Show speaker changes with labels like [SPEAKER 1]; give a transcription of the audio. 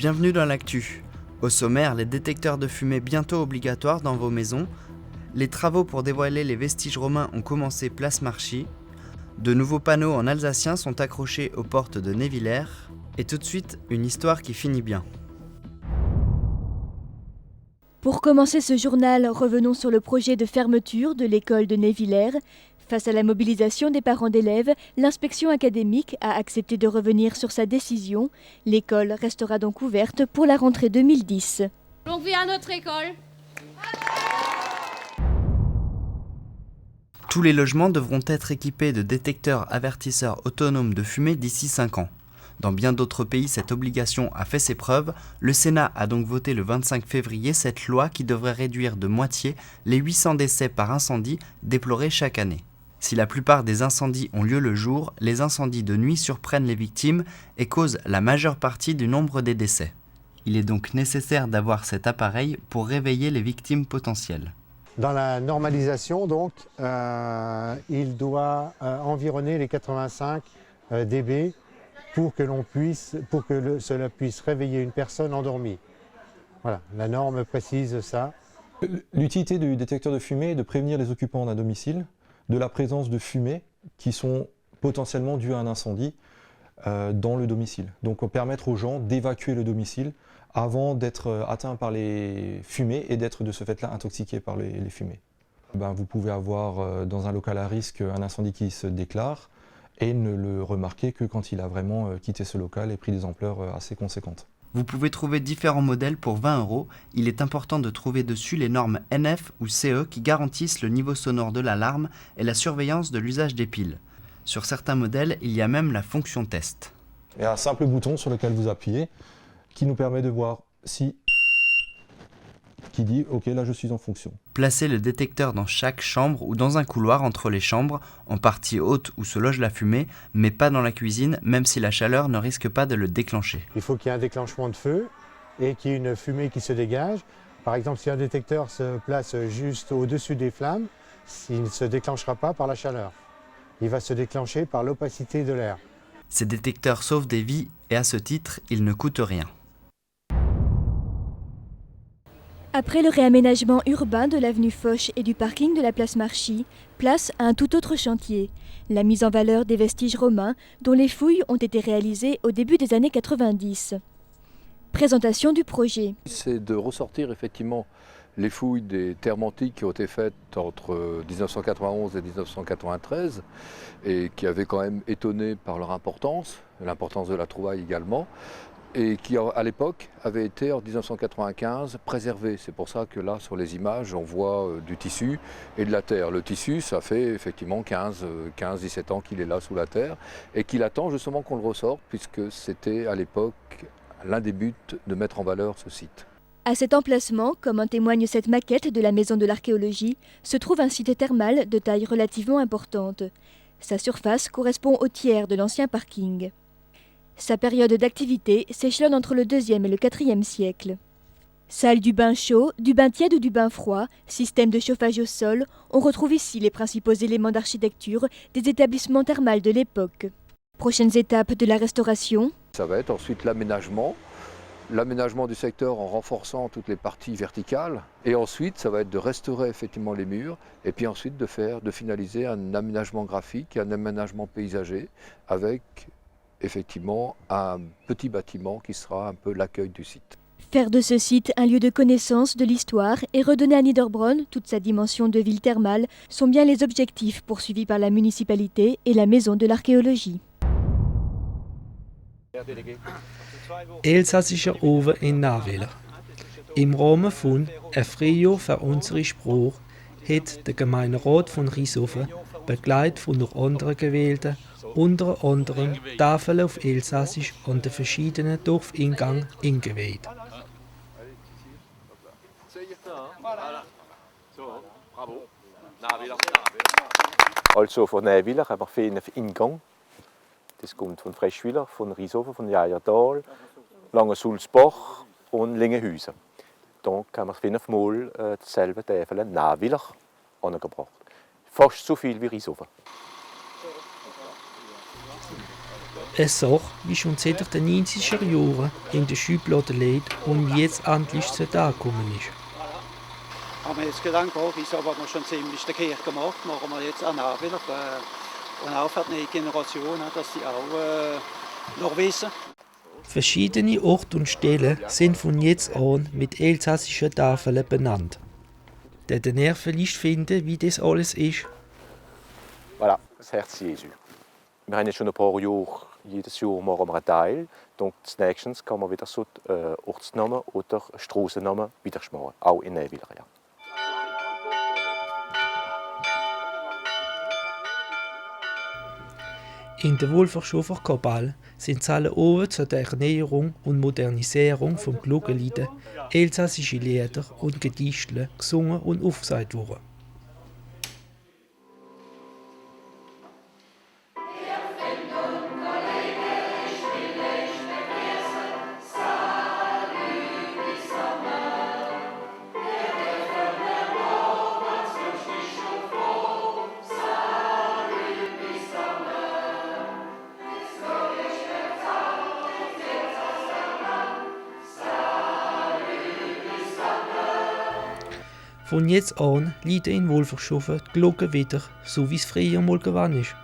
[SPEAKER 1] Bienvenue dans l'actu. Au sommaire, les détecteurs de fumée bientôt obligatoires dans vos maisons. Les travaux pour dévoiler les vestiges romains ont commencé place Marchy. De nouveaux panneaux en alsacien sont accrochés aux portes de Névillers. Et tout de suite, une histoire qui finit bien.
[SPEAKER 2] Pour commencer ce journal, revenons sur le projet de fermeture de l'école de Névillers. Face à la mobilisation des parents d'élèves, l'inspection académique a accepté de revenir sur sa décision. L'école restera donc ouverte pour la rentrée 2010.
[SPEAKER 3] Donc viens à notre école.
[SPEAKER 1] Tous les logements devront être équipés de détecteurs avertisseurs autonomes de fumée d'ici 5 ans. Dans bien d'autres pays, cette obligation a fait ses preuves. Le Sénat a donc voté le 25 février cette loi qui devrait réduire de moitié les 800 décès par incendie déplorés chaque année. Si la plupart des incendies ont lieu le jour, les incendies de nuit surprennent les victimes et causent la majeure partie du nombre des décès. Il est donc nécessaire d'avoir cet appareil pour réveiller les victimes potentielles.
[SPEAKER 4] Dans la normalisation, donc, il doit environner les 85 dB pour que cela puisse réveiller une personne endormie. Voilà, la norme précise ça.
[SPEAKER 5] L'utilité du détecteur de fumée est de prévenir les occupants d'un domicile de la présence de fumées qui sont potentiellement dues à un incendie dans le domicile. Donc permettre aux gens d'évacuer le domicile avant d'être atteints par les fumées et d'être de ce fait-là intoxiqués par les fumées. Vous pouvez avoir dans un local à risque un incendie qui se déclare et ne le remarquer que quand il a vraiment quitté ce local et pris des ampleurs assez conséquentes.
[SPEAKER 1] Vous pouvez trouver différents modèles pour 20 €. Il est important de trouver dessus les normes NF ou CE qui garantissent le niveau sonore de l'alarme et la surveillance de l'usage des piles. Sur certains modèles, il y a même la fonction test.
[SPEAKER 5] Il y a un simple bouton sur lequel vous appuyez qui nous permet de voir si qui dit « Ok, là je suis en fonction ».
[SPEAKER 1] Placez le détecteur dans chaque chambre ou dans un couloir entre les chambres, en partie haute où se loge la fumée, mais pas dans la cuisine, même si la chaleur ne risque pas de le déclencher.
[SPEAKER 4] Il faut qu'il y ait un déclenchement de feu et qu'il y ait une fumée qui se dégage. Par exemple, si un détecteur se place juste au-dessus des flammes, il ne se déclenchera pas par la chaleur. Il va se déclencher par l'opacité de l'air.
[SPEAKER 1] Ces détecteurs sauvent des vies et à ce titre, ils ne coûtent rien.
[SPEAKER 2] Après le réaménagement urbain de l'avenue Foch et du parking de la place Marchy, place à un tout autre chantier, la mise en valeur des vestiges romains dont les fouilles ont été réalisées au début des années 90. Présentation du projet.
[SPEAKER 6] C'est de ressortir effectivement les fouilles des termes antiques qui ont été faites entre 1991 et 1993 et qui avaient quand même étonné par leur importance, l'importance de la trouvaille également, et qui à l'époque avait été en 1995 préservé. C'est pour ça que là sur les images on voit du tissu et de la terre. Le tissu ça fait effectivement 15-17 ans qu'il est là sous la terre et qu'il attend justement qu'on le ressorte puisque c'était à l'époque l'un des buts de mettre en valeur ce site.
[SPEAKER 2] À cet emplacement, comme en témoigne cette maquette de la Maison de l'Archéologie, se trouve un site thermal de taille relativement importante. Sa surface correspond au tiers de l'ancien parking. Sa période d'activité s'échelonne entre le 2e et le 4e siècle. Salle du bain chaud, du bain tiède ou du bain froid, système de chauffage au sol, on retrouve ici les principaux éléments d'architecture des établissements thermals de l'époque. Prochaines étapes de la restauration.
[SPEAKER 6] Ça va être ensuite l'aménagement du secteur en renforçant toutes les parties verticales et ensuite ça va être de restaurer effectivement les murs et puis ensuite de finaliser un aménagement graphique et un aménagement paysager avec effectivement un petit bâtiment qui sera un peu l'accueil du site.
[SPEAKER 2] Faire de ce site un lieu de connaissance de l'histoire et redonner à Niederbronn toute sa dimension de ville thermale sont bien les objectifs poursuivis par la municipalité et la Maison de l'Archéologie.
[SPEAKER 7] Elsässischer Ofen in Névillers. Im Rahmen von «Ein Frio für unsere Sprache» hat der Gemeinderat von Rieshofen, begleitet von der anderen Gewählten, unter anderem Tafeln auf Elsässisch an den verschiedenen Dorfeingängen eingeweiht.
[SPEAKER 8] Also von Névillers haben wir 5 Ingang. Das kommt von Freschwiller, von Rieshofen, von Jaiertal, Langensulzbach und Lingenhäusen. Da haben wir 5 Mal dasselbe Tafel Névillers angebracht. Fast so viel wie Rieshofen.
[SPEAKER 7] Eine Sache, die schon seit den 90er Jahren in der Schublade liegt und jetzt endlich zu angekommen ist.
[SPEAKER 9] Haben wir jetzt gedacht, wieso haben wir schon ziemlich der Kirche gemacht, machen wir jetzt auch nach wieder. Und auch für die neue Generation, dass sie auch noch wissen.
[SPEAKER 7] Verschiedene Orte und Stellen sind von jetzt an mit elsässischen Tafeln benannt. Der ihr vielleicht finden, wie das alles ist.
[SPEAKER 8] Voilà, das Herz Jesu. Wir haben jetzt schon ein paar Jahre, jedes Jahr machen wir einen Teil. Donc, nächstes kann man wieder so Ortsnamen oder Strassennamen wieder machen, auch in Nähwiller. Ja.
[SPEAKER 7] In der Wolfershofer Kapelle sind alle oben zur Erneuerung und Modernisierung vom Glockenlieder elsässische Lieder und Gedichte gesungen und aufgesagt worden. Von jetzt an läuten in Wolfershofen die Glocken wieder, so wie es früher mal gewesen ist.